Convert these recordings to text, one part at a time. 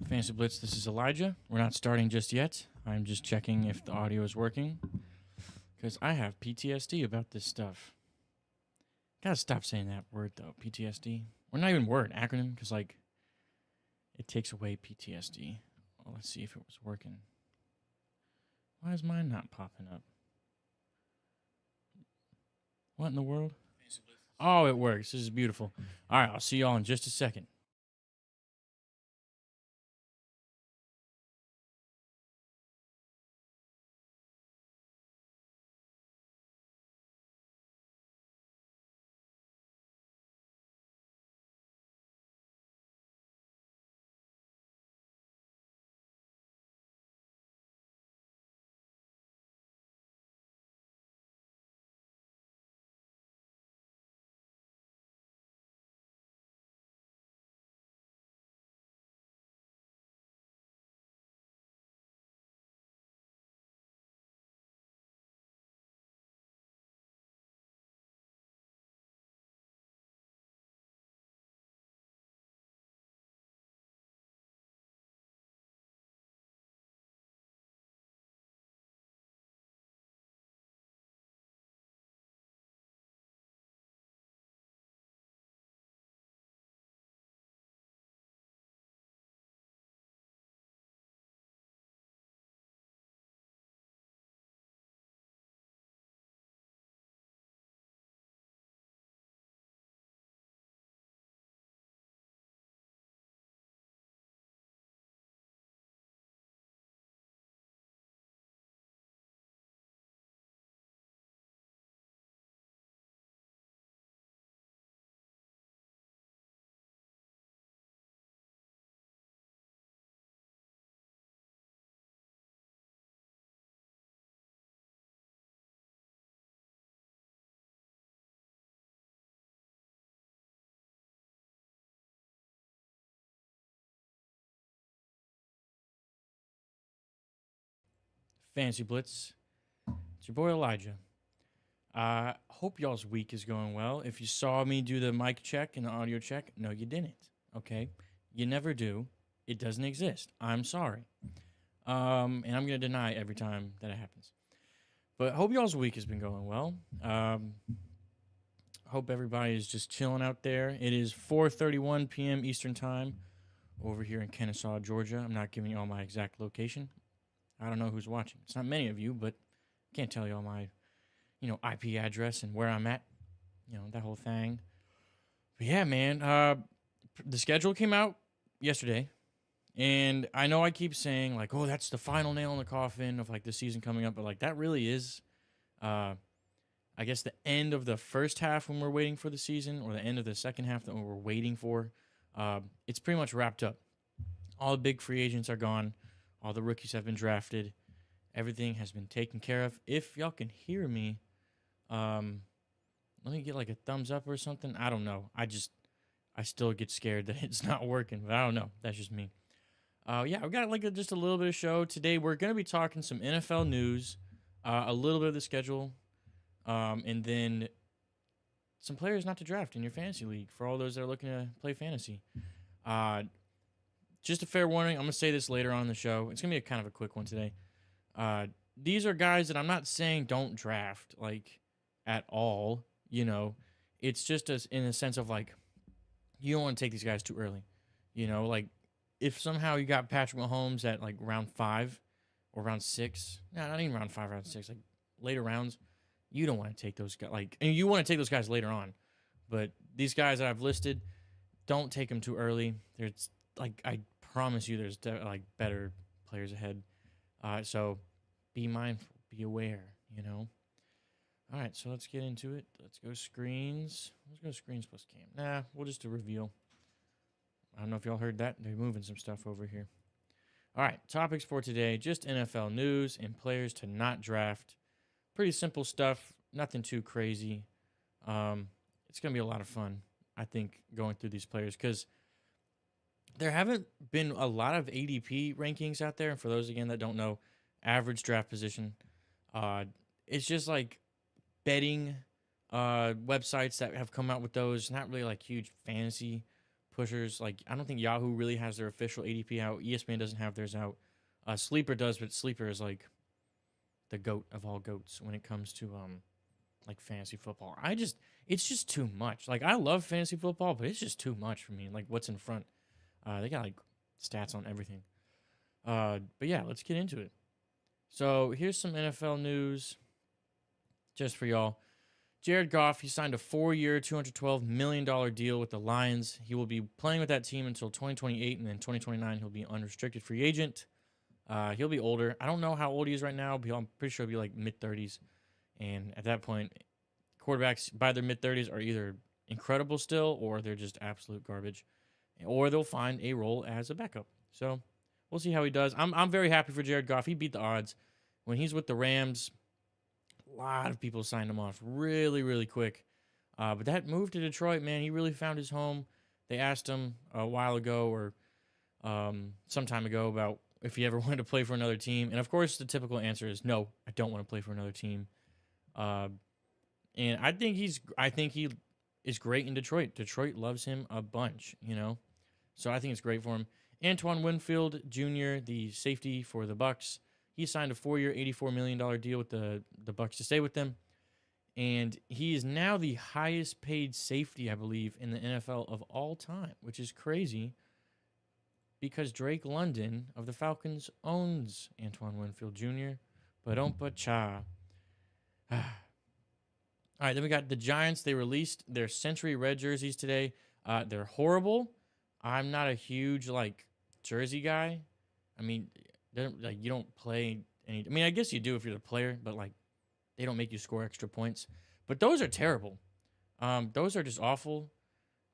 Fantasy Blitz, this is Elijah. We're not starting just yet. I'm just checking if the audio is working because I have PTSD about this stuff. Gotta stop saying that word though, PTSD. Or not even word, acronym, because like it takes away PTSD. Well, let's see if it was working. Why is mine not popping up? What in the world? Oh, it works. This is beautiful. All right, I'll see y'all in just a second. Fantasy Blitz. It's your boy Elijah. Hope y'all's week is going well. If you saw me do the mic check and the audio check, no, you didn't. Okay, you never do. It doesn't exist. I'm sorry. And I'm gonna deny every time that it happens. But hope y'all's week has been going well. Hope everybody is just chilling out there. It is 4:31 p.m. Eastern time over here in Kennesaw, Georgia. I'm not giving y'all my exact location. I don't know who's watching. It's not many of you, but I can't tell y'all my IP address and where I'm at, that whole thing. But yeah, man, the schedule came out yesterday, and I know I keep saying like, oh, that's the final nail in the coffin of like the season coming up, but like that really is, I guess the end of the first half when we're waiting for the season, or the end of the second half that we're waiting for. It's pretty much wrapped up. All the big free agents are gone. All the rookies have been drafted. Everything has been taken care of. If y'all can hear me, let me get like a thumbs up or something. I don't know. I still get scared that it's not working, but I don't know. That's just me. Yeah, I've got like just a little bit of show today. We're gonna be talking some NFL news, a little bit of the schedule, and then some players not to draft in your fantasy league for all those that are looking to play fantasy. Uh, just a fair warning. I'm gonna say this later on in the show. It's gonna be a kind of a quick one today. These are guys that I'm not saying don't draft like at all. It's just as in a sense of like you don't want to take these guys too early. Like if somehow you got Patrick Mahomes at like round 5 or round 6, no, not even round 5, round 6, like later rounds, you don't want to take those guys. Like, and you want to take those guys later on, but these guys that I've listed, don't take them too early. There's like I promise you, there's like better players ahead. So be mindful, be aware. All right, so let's get into it. Let's go screens. Let's go screens plus cam. Nah, we'll just do reveal. I don't know if y'all heard that. They're moving some stuff over here. All right, topics for today. Just NFL news and players to not draft. Pretty simple stuff. Nothing too crazy. It's going to be a lot of fun, I think, going through these players because there haven't been a lot of ADP rankings out there. And for those, again, that don't know, average draft position, it's just like betting websites that have come out with those. Not really like huge fantasy pushers. Like, I don't think Yahoo really has their official ADP out. ESPN doesn't have theirs out. Sleeper does, but Sleeper is like the goat of all goats when it comes to like fantasy football. It's just too much. Like, I love fantasy football, but it's just too much for me. Like, what's in front? They got like stats on everything. But yeah, let's get into it. So here's some NFL news just for y'all. Jared Goff, he signed a 4-year, $212 million deal with the Lions. He will be playing with that team until 2028, and then 2029 he'll be unrestricted free agent. He'll be older. I don't know how old he is right now, but I'm pretty sure he'll be like mid-30s. And at that point, quarterbacks by their mid-30s are either incredible still, or they're just absolute garbage, or they'll find a role as a backup. So we'll see how he does. I'm very happy for Jared Goff. He beat the odds. When he's with the Rams, a lot of people signed him off really, really quick. But that move to Detroit, man, he really found his home. They asked him a while ago or some time ago about if he ever wanted to play for another team. And, of course, the typical answer is, no, I don't want to play for another team. And I think he is great in Detroit. Detroit loves him a bunch, you know. So I think it's great for him. Antoine Winfield Jr., the safety for the Bucs, he signed a 4-year, $84 million deal with the Bucs to stay with them. And he is now the highest paid safety, I believe, in the NFL of all time, which is crazy because Drake London of the Falcons owns Antoine Winfield Jr. Ba-dum-pa-cha. All right, then we got the Giants. They released their Century Red jerseys today. They're horrible. I'm not a huge, like, jersey guy. I mean, you don't play any. I mean, I guess you do if you're the player, but, like, they don't make you score extra points. But those are terrible. Those are just awful.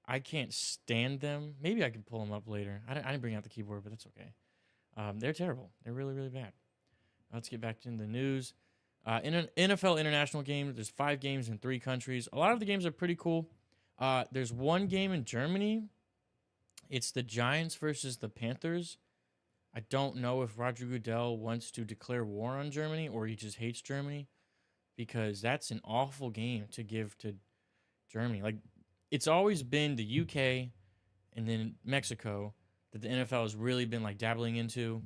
I can't stand them. Maybe I can pull them up later. I didn't bring out the keyboard, but that's okay. They're terrible. They're really, really bad. Let's get back into the news. In an NFL international game, there's 5 games in 3 countries. A lot of the games are pretty cool. There's one game in Germany. It's the Giants versus the Panthers. I don't know if Roger Goodell wants to declare war on Germany or he just hates Germany, because that's an awful game to give to Germany. Like, it's always been the UK and then Mexico that the NFL has really been, like, dabbling into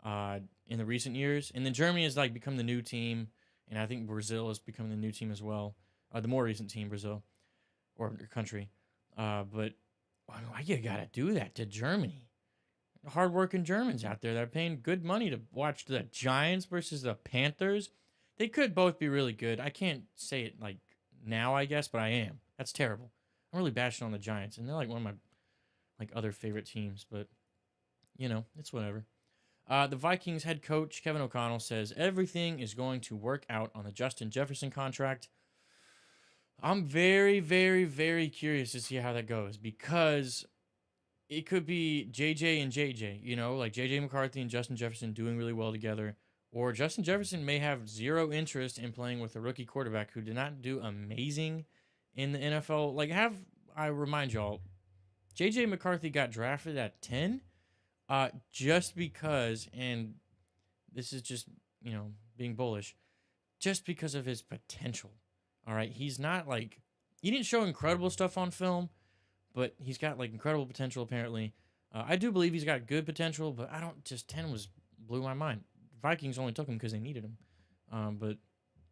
in the recent years. And then Germany has, like, become the new team, and I think Brazil has become the new team as well. The more recent team, Brazil, or country. But why you gotta do that to Germany? Hardworking Germans out there that are paying good money to watch the Giants versus the Panthers. They could both be really good. I can't say it like now, I guess, but I am. That's terrible. I'm really bashing on the Giants, and they're like one of my like other favorite teams, but you know, it's whatever. The Vikings head coach Kevin O'Connell says everything is going to work out on the Justin Jefferson contract. I'm very, very, very curious to see how that goes, because it could be JJ and JJ, you know, like JJ McCarthy and Justin Jefferson doing really well together. Or Justin Jefferson may have zero interest in playing with a rookie quarterback who did not do amazing in the NFL. Like, I remind y'all, JJ McCarthy got drafted at 10 just because, and this is just, you know, being bullish, just because of his potential. All right, he's not like, he didn't show incredible stuff on film, but he's got like incredible potential apparently. I do believe he's got good potential, but I don't, just 10 blew my mind. Vikings only took him because they needed him. But,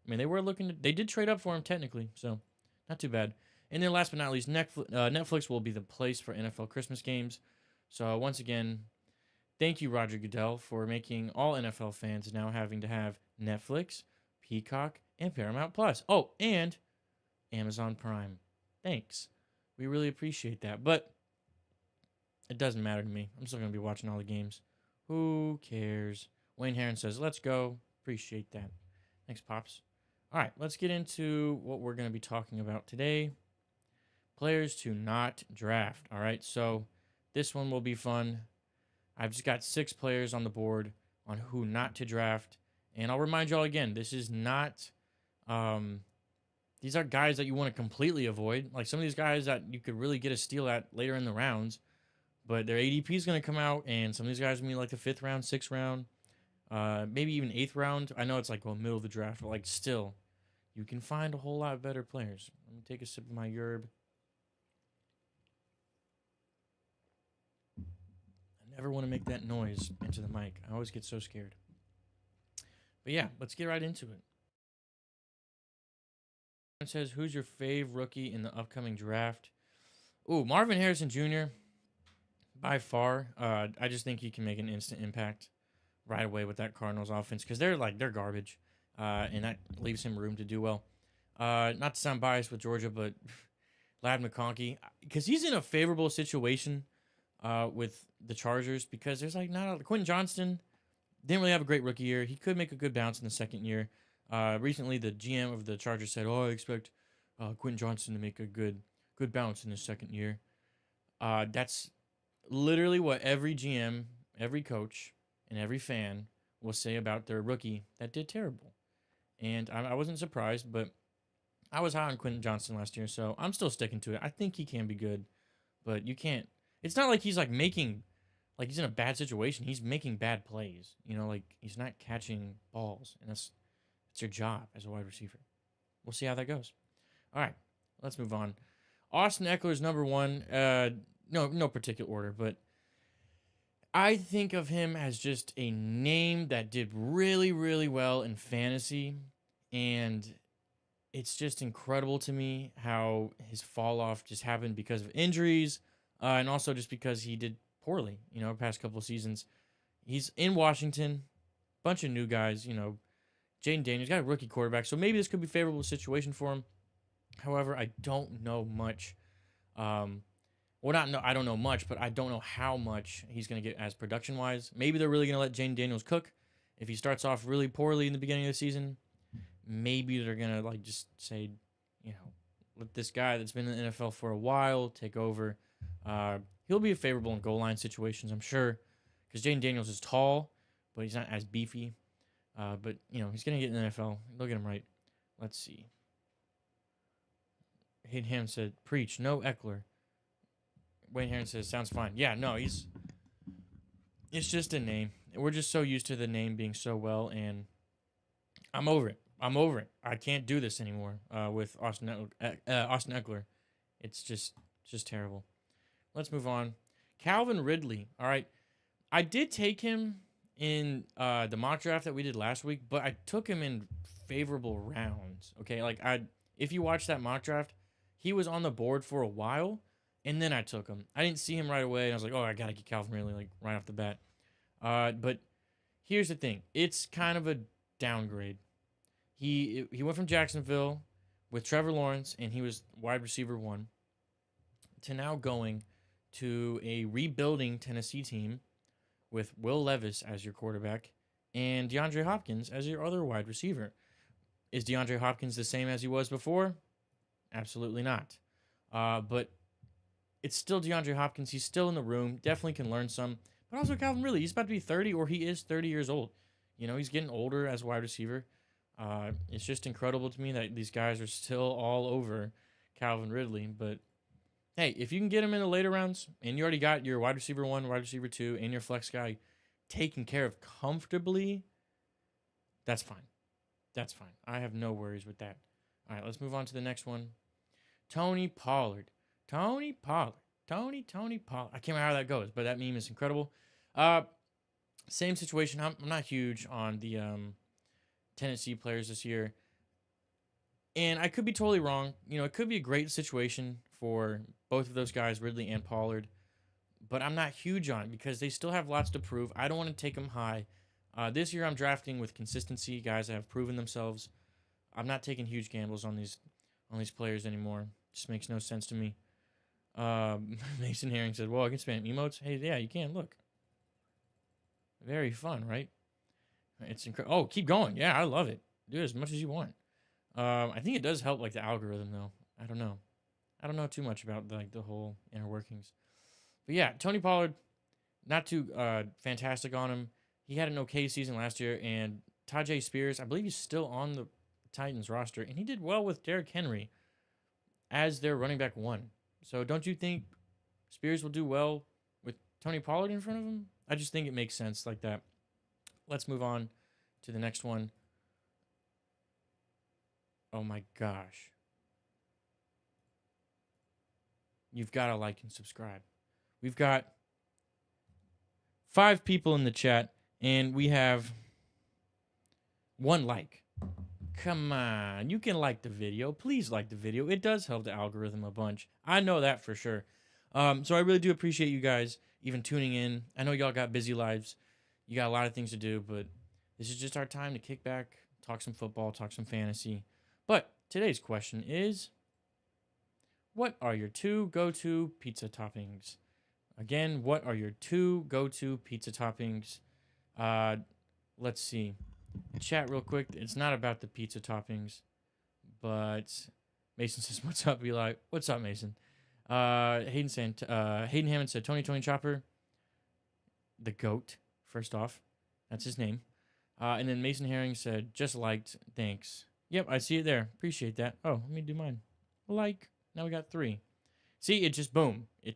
I mean, they did trade up for him technically, so not too bad. And then last but not least, Netflix will be the place for NFL Christmas games. So once again, thank you, Roger Goodell, for making all NFL fans now having to have Netflix, Peacock, and Paramount Plus. Oh, and Amazon Prime. Thanks. We really appreciate that. But it doesn't matter to me. I'm still going to be watching all the games. Who cares? Wayne Heron says, let's go. Appreciate that. Thanks, Pops. All right, let's get into what we're going to be talking about today. Players to not draft. All right, so this one will be fun. I've just got 6 players on the board on who not to draft. And I'll remind y'all again, this is not... these are guys that you want to completely avoid. Like some of these guys that you could really get a steal at later in the rounds. But their ADP is going to come out, and some of these guys are going to be like the 5th round, 6th round. Maybe even 8th round. I know it's like well middle of the draft, but like still, you can find a whole lot better players. Let me take a sip of my yerb. Never want to make that noise into the mic. I always get so scared. But yeah, let's get right into it. It says, who's your fave rookie in the upcoming draft? Ooh, Marvin Harrison Jr. by far. I just think he can make an instant impact right away with that Cardinals offense because they're garbage, and that leaves him room to do well. Not to sound biased with Georgia, but Lad McConkey, because he's in a favorable situation with the Chargers because there's like not a, Quentin Johnston didn't really have a great rookie year. He could make a good bounce in the second year. Recently, the GM of the Chargers said, "Oh, I expect Quentin Johnston to make a good bounce in his second year." That's literally what every GM, every coach, and every fan will say about their rookie that did terrible. And I wasn't surprised, but I was high on Quentin Johnston last year, so I'm still sticking to it. I think he can be good, but you can't. It's not like he's like making, like he's in a bad situation. He's making bad plays. You know, like he's not catching balls, and that's your job as a wide receiver. We'll see how that goes. All right, let's move on. Austin Eckler's number one. No particular order, but I think of him as just a name that did really, really well in fantasy, and it's just incredible to me how his fall off just happened because of injuries, and also just because he did poorly. You know, past couple of seasons, he's in Washington, bunch of new guys. You know, Jaden Daniels got a rookie quarterback, so maybe this could be a favorable situation for him. However, I don't know much. I don't know much, but I don't know how much he's going to get as production wise. Maybe they're really going to let Jaden Daniels cook. If he starts off really poorly in the beginning of the season, maybe they're going to like just say, you know, let this guy that's been in the NFL for a while take over. He'll be favorable in goal line situations, I'm sure, because Jaden Daniels is tall, but he's not as beefy. But, you know, he's going to get in the NFL. They'll get him right. Let's see. Hayden Ham said, preach, no Eckler. Wayne Heron says, sounds fine. Yeah, no, it's just a name. We're just so used to the name being so well, and I'm over it. I can't do this anymore with Austin Eckler. It's just terrible. Let's move on. Calvin Ridley. All right. I did take him in the mock draft that we did last week, but I took him in favorable rounds. Okay, like if you watch that mock draft, he was on the board for a while, and then I took him. I didn't see him right away, and I was like, oh, I gotta get Calvin Ridley like right off the bat. But here's the thing: it's kind of a downgrade. He went from Jacksonville with Trevor Lawrence, and he was wide receiver 1, to now going to a rebuilding Tennessee team with Will Levis as your quarterback and DeAndre Hopkins as your other wide receiver. Is DeAndre Hopkins the same as he was before? Absolutely not. But it's still DeAndre Hopkins. He's still in the room. Definitely can learn some. But also Calvin Ridley. He's about to be 30, or he is 30 years old. You know, he's getting older as a wide receiver. It's just incredible to me that these guys are still all over Calvin Ridley. But hey, if you can get him in the later rounds, and you already got your wide receiver 1, wide receiver 2, and your flex guy taken care of comfortably, that's fine. That's fine. I have no worries with that. All right, let's move on to the next one. Tony Pollard. Tony Pollard. Tony Pollard. I can't remember how that goes, but that meme is incredible. Same situation. I'm not huge on the Tennessee players this year. And I could be totally wrong. You know, it could be a great situation for both of those guys, Ridley and Pollard. But I'm not huge on it because they still have lots to prove. I don't want to take them high. This year I'm drafting with consistency, guys that have proven themselves. I'm not taking huge gambles on these players anymore. Just makes no sense to me. Mason Herring said, well, I can spam emotes. Hey, yeah, you can. Look. Very fun, right? It's incredible. Oh, keep going. Yeah, I love it. Do it as much as you want. I think it does help, like, the algorithm, though. I don't know. I don't know too much about, like, the whole inner workings. But, yeah, Tony Pollard, not too fantastic on him. He had an okay season last year, and Tajay Spears, I believe he's still on the Titans roster, and he did well with Derrick Henry as their running back 1. So don't you think Spears will do well with Tony Pollard in front of him? I just think it makes sense like that. Let's move on to the next one. Oh my gosh. You've got to like and subscribe. We've got 5 people in the chat, and we have 1 like. Come on, you can like the video. Please like the video. It does help the algorithm a bunch. I know that for sure. So I really do appreciate you guys even tuning in. I know y'all got busy lives. You got a lot of things to do, but this is just our time to kick back, talk some football, talk some fantasy. But today's question is, what are your 2 go-to pizza toppings? Again, what are your 2 go-to pizza toppings? Let's see. Chat real quick. It's not about the pizza toppings, but Mason says, "What's up, Eli?" What's up, Mason? Hayden Hammond said, "Tony Chopper, the goat." First off, that's his name. And then Mason Herring said, "Just liked, thanks." Yep, I see it there. Appreciate that. Oh, let me do mine. Like, now we got 3. See, it just boom, it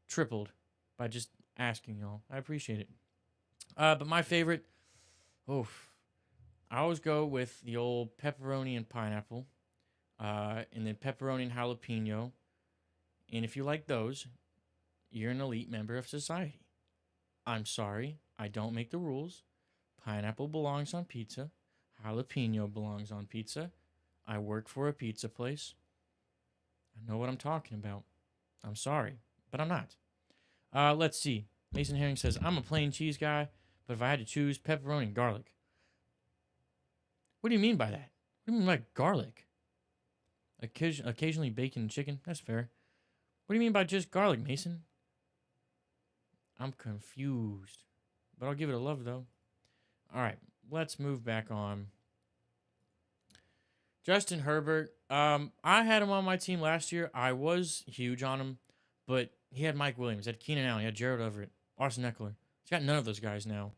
tripled by just asking y'all. I appreciate it. But my favorite, I always go with the old pepperoni and pineapple, and then pepperoni and jalapeno. And if you like those, you're an elite member of society. I'm sorry, I don't make the rules. Pineapple belongs on pizza. Jalapeno belongs on pizza. I work for a pizza place. I know what I'm talking about. I'm sorry, but I'm not. Let's see. Mason Herring says, "I'm a plain cheese guy, but if I had to choose, pepperoni and garlic." What do you mean by that? What do you mean by garlic? Occasionally bacon and chicken. That's fair. What do you mean by just garlic, Mason? I'm confused. But I'll give it a love, though. All right. Let's move back on. Justin Herbert. I had him on my team last year. I was huge on him. But he had Mike Williams. He had Keenan Allen. He had Jared Everett. Austin Eckler. He's got none of those guys now.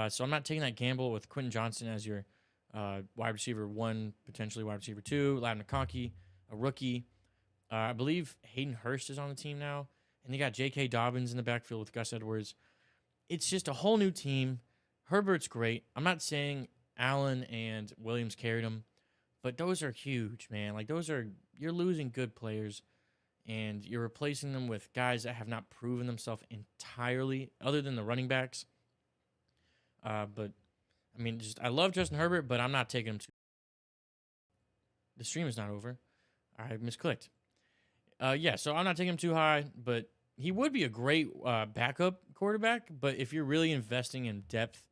So I'm not taking that gamble with Quentin Johnson as your wide receiver 1, potentially wide receiver 2, Ladd McConkey, a rookie. I believe Hayden Hurst is on the team now. And they got J.K. Dobbins in the backfield with Gus Edwards. It's just a whole new team. Herbert's great. I'm not saying Allen and Williams carried him, but those are huge, man. Like, you're losing good players, and you're replacing them with guys that have not proven themselves entirely, other than the running backs. But I mean, I love Justin Herbert, but I'm not taking him to. The stream is not over. I misclicked. So I'm not taking him too high, but he would be a great backup quarterback. But if you're really investing in depth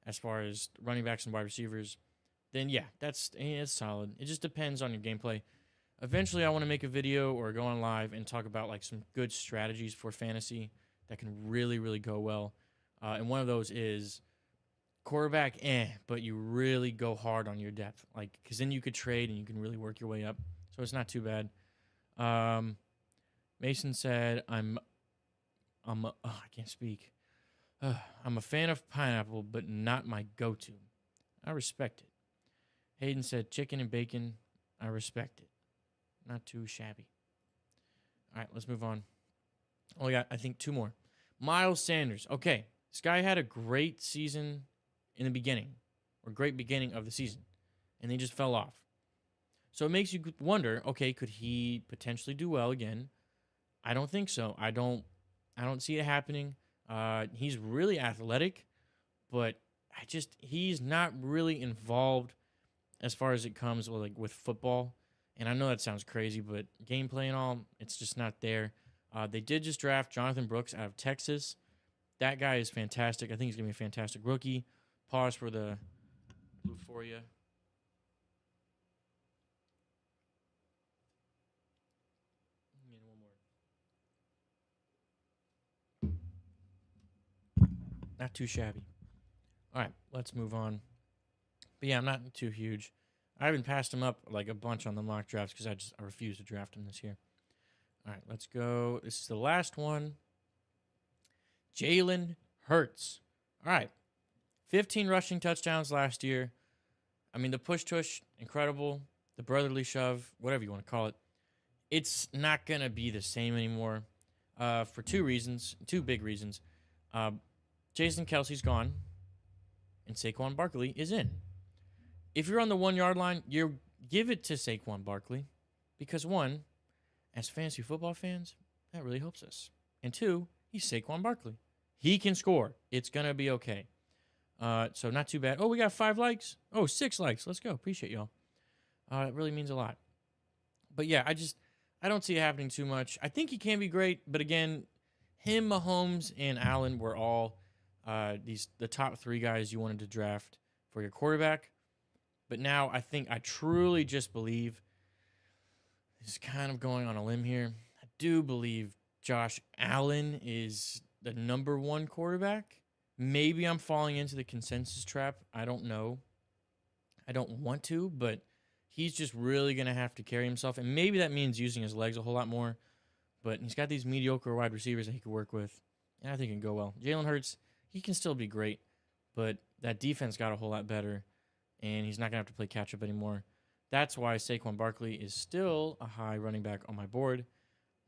as far as running backs and wide receivers, then yeah, it's solid. It just depends on your gameplay. Eventually, I want to make a video or go on live and talk about like some good strategies for fantasy that can really, really go well. And one of those is quarterback, but you really go hard on your depth, like, because then you could trade and you can really work your way up. So it's not too bad. Mason said, I can't speak. I'm a fan of pineapple, but not my go-to. I respect it. Hayden said chicken and bacon. I respect it. Not too shabby. All right, let's move on. Oh, yeah, I think 2 more. Miles Sanders. Okay, this guy had a great season in the beginning, or great beginning of the season, and he just fell off. So it makes you wonder, okay, could he potentially do well again? I don't think so. I don't see it happening. He's really athletic, but he's not really involved as far as it comes with football. And I know that sounds crazy, but gameplay and all, it's just not there. They did just draft Jonathan Brooks out of Texas. That guy is fantastic. I think he's going to be a fantastic rookie. Pause for the blue for you. Not too shabby. All right, let's move on. But yeah, I'm not too huge. I haven't passed him up like a bunch on the mock drafts because I refuse to draft him this year. All right, let's go. This is the last one. Jalen Hurts. All right, 15 rushing touchdowns last year. I mean, the push-tush, incredible. The brotherly shove, whatever you want to call it. It's not going to be the same anymore for 2 reasons, 2 big reasons. Jason Kelsey's gone, and Saquon Barkley is in. If you're on the 1-yard line, you give it to Saquon Barkley because, 1, as fantasy football fans, that really helps us. And 2, he's Saquon Barkley. He can score. It's going to be okay. So not too bad. Oh, we got 5 likes. Oh, 6 likes. Let's go. Appreciate y'all. It really means a lot. But yeah, I don't see it happening too much. I think he can be great, but again, him, Mahomes, and Allen were all the top 3 guys you wanted to draft for your quarterback. But now I truly just believe, this is kind of going on a limb here, I do believe Josh Allen is the number 1 quarterback. Maybe I'm falling into the consensus trap. I don't know. I don't want to, but he's just really going to have to carry himself. And maybe that means using his legs a whole lot more. But he's got these mediocre wide receivers that he could work with. And I think it can go well. Jalen Hurts, he can still be great. But that defense got a whole lot better. And he's not going to have to play catch-up anymore. That's why Saquon Barkley is still a high running back on my board.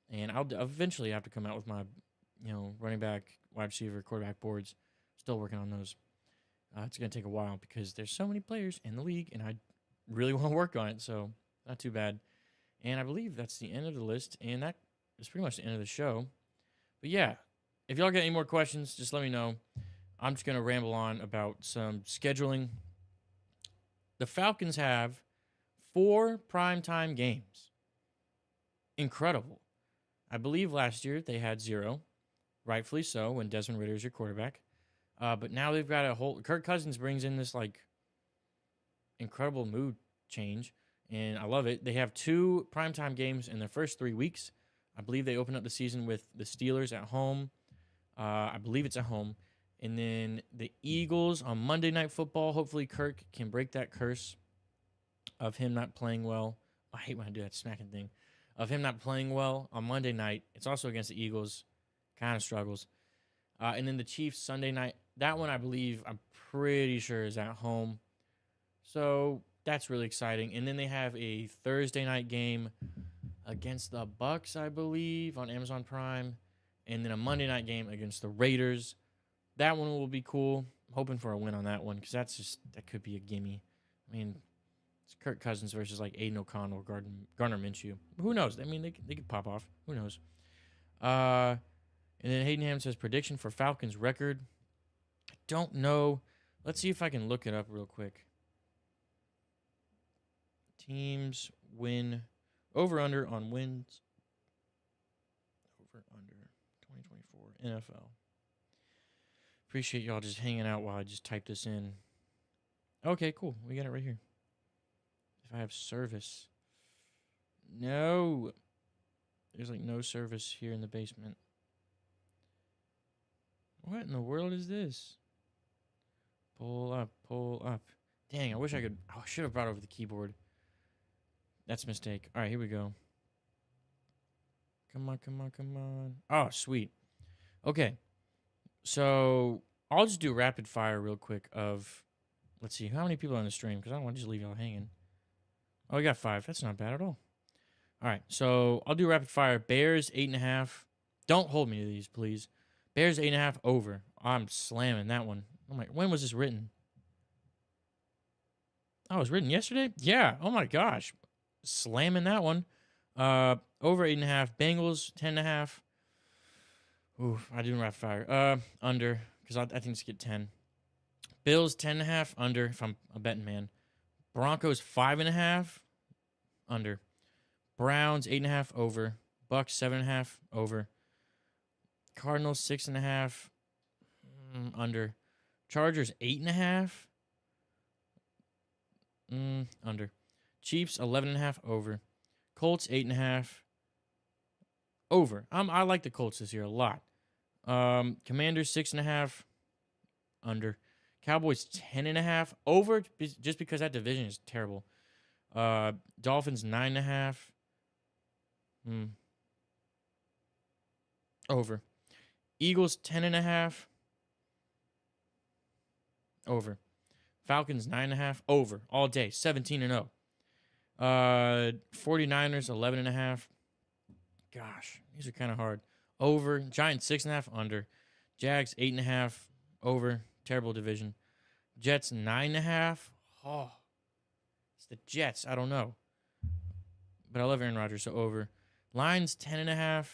And I'll eventually have to come out with my, running back, wide receiver, quarterback boards. Still working on those. It's going to take a while because there's so many players in the league, and I really want to work on it, so not too bad. And I believe that's the end of the list, and that is pretty much the end of the show. But yeah, if y'all got any more questions, just let me know. I'm just going to ramble on about some scheduling. The Falcons have 4 primetime games. Incredible. I believe last year they had 0. Rightfully so, when Desmond Ridder is your quarterback. But now they've got a whole... Kirk Cousins brings in this, incredible mood change, and I love it. They have 2 primetime games in their first 3 weeks. I believe they open up the season with the Steelers at home. I believe it's at home. And then the Eagles on Monday Night Football. Hopefully Kirk can break that curse of him not playing well. I hate when I do that smacking thing. Of him not playing well on Monday night. It's also against the Eagles. Kind of struggles. And then the Chiefs Sunday night. That one, I'm pretty sure is at home. So that's really exciting. And then they have a Thursday night game against the Bucks, I believe, on Amazon Prime. And then a Monday night game against the Raiders. That one will be cool. I'm hoping for a win on that one because that could be a gimme. I mean, it's Kirk Cousins versus Aiden O'Connell or Gardner Minshew. Who knows? I mean, they could pop off. Who knows? And then Hayden Ham says prediction for Falcons record. I don't know. Let's see if I can look it up real quick. Teams win over-under on wins. Over-under 2024 NFL. Appreciate y'all just hanging out while I just type this in. Okay, cool. We got it right here. If I have service. No. There's no service here in the basement. What in the world is this? Pull up, pull up. Dang, I wish I could. I should have brought over the keyboard. That's a mistake. All right, here we go. Come on, come on, come on. Oh, sweet. Okay. So I'll just do rapid fire real quick of, let's see, how many people are on the stream? Because I don't want to just leave y'all hanging. Oh, we got 5. That's not bad at all. All right, so I'll do rapid fire. Bears, 8.5. Don't hold me to these, please. Bears, 8.5 over. I'm slamming that one. Oh my, when was this written? Oh, it was written yesterday? Yeah. Oh my gosh. Slamming that one. Over 8.5. Bengals, 10.5. Ooh, I didn't rapid fire. Under, because I think it's get 10. Bills, 10.5. Under, if I'm a betting man. Broncos, 5.5. Under. Browns, 8.5. Over. Bucks, 7.5. Over. Cardinals, 6.5. Under. Chargers, 8.5. Under. Chiefs, 11.5. Over. Colts, 8.5. Over. I like the Colts this year a lot. Commanders, 6.5. Under. Cowboys, 10.5. Over, just because that division is terrible. Dolphins, 9.5. Over. Eagles, 10.5. Over. Falcons, 9.5. Over. All day. 17-0. 49ers, 11.5. Gosh, these are kind of hard. Over. Giants, 6.5. Under. Jags, 8.5. Over. Terrible division. Jets, 9.5. Oh. It's the Jets. I don't know. But I love Aaron Rodgers, so over. Lions, 10.5.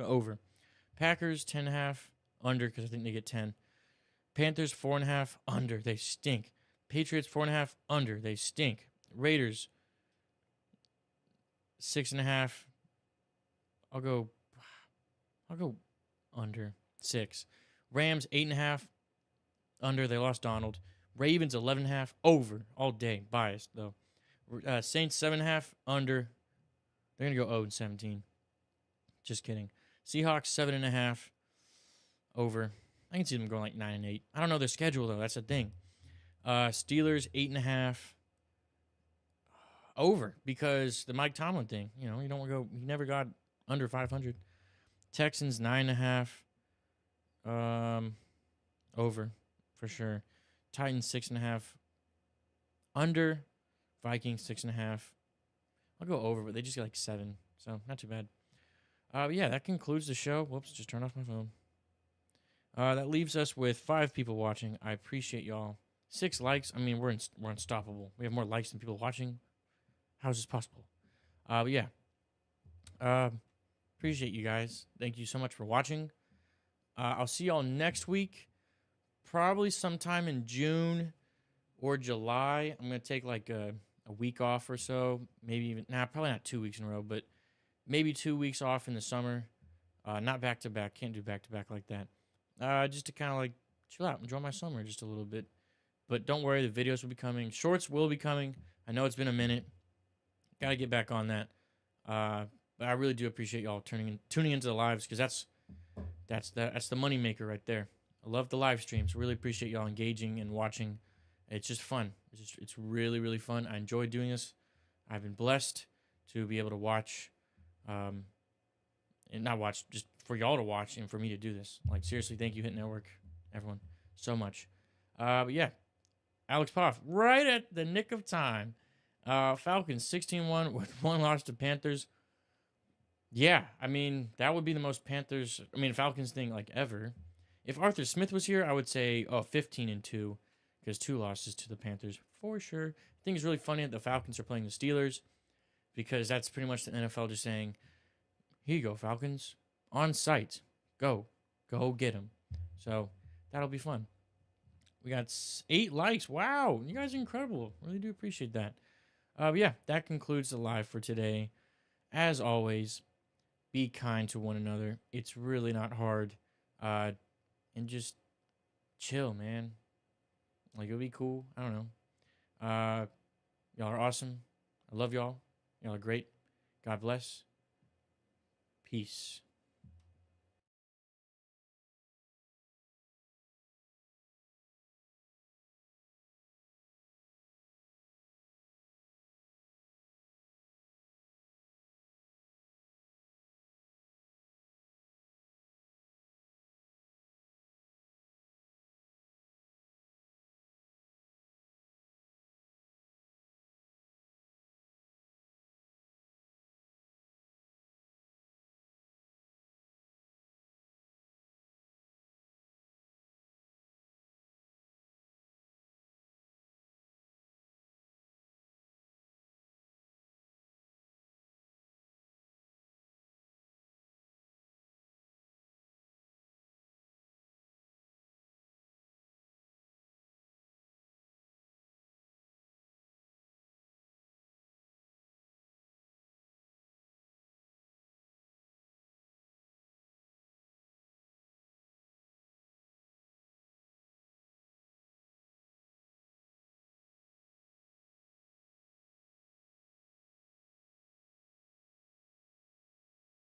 Over. Packers 10.5 under because I think they get 10. Panthers 4.5 under. They stink. Patriots 4.5 under. They stink. Raiders 6.5. I'll go under 6. Rams 8.5 under. They lost Donald. Ravens 11.5 over all day. Biased though. Saints 7.5 under. They're gonna go 0-17. Just kidding. Seahawks 7.5 over. I can see them going like 9-8. I don't know their schedule though. That's the thing. Steelers 8.5 over because the Mike Tomlin thing. You know, you don't want to go. He never got under 500. Texans 9.5 over for sure. Titans 6.5 under. Vikings 6.5. I'll go over, but they just get like 7, so not too bad. But yeah, that concludes the show. Whoops, just turned off my phone. That leaves us with 5 people watching. I appreciate y'all. 6 likes. I mean, we're unstoppable. We have more likes than people watching. How is this possible? But yeah. Appreciate you guys. Thank you so much for watching. I'll see y'all next week. Probably sometime in June or July. I'm going to take like a week off or so. Maybe even, probably not 2 weeks in a row, but maybe 2 weeks off in the summer. Not back-to-back. Can't do back-to-back like that. Just to kind of like chill out, enjoy my summer just a little bit. But don't worry, the videos will be coming. Shorts will be coming. I know it's been a minute. Got to get back on that. But I really do appreciate y'all tuning into the lives because that's the money maker right there. I love the live streams. Really appreciate y'all engaging and watching. It's just fun. It's really, really fun. I enjoy doing this. I've been blessed to be able to watch, and not watch, just for y'all to watch and for me to do this. Like, seriously, thank you, Hit Network, everyone, so much. But yeah, Alex Poff, right at the nick of time. Falcons 16-1 with 1 loss to Panthers. Yeah, I mean, that would be the most Falcons thing like ever. If Arthur Smith was here, I would say 15-2 because 2 losses to the Panthers for sure. I think it's really funny that the Falcons are playing the Steelers because that's pretty much the NFL just saying, here you go, Falcons, on site. Go get them. So that'll be fun. We got 8 likes. Wow, you guys are incredible. Really do appreciate that. But yeah, that concludes the live for today. As always, be kind to one another. It's really not hard. And just chill, man. Like, it'll be cool. I don't know. Y'all are awesome. I love y'all. Y'all are great. God bless. Peace.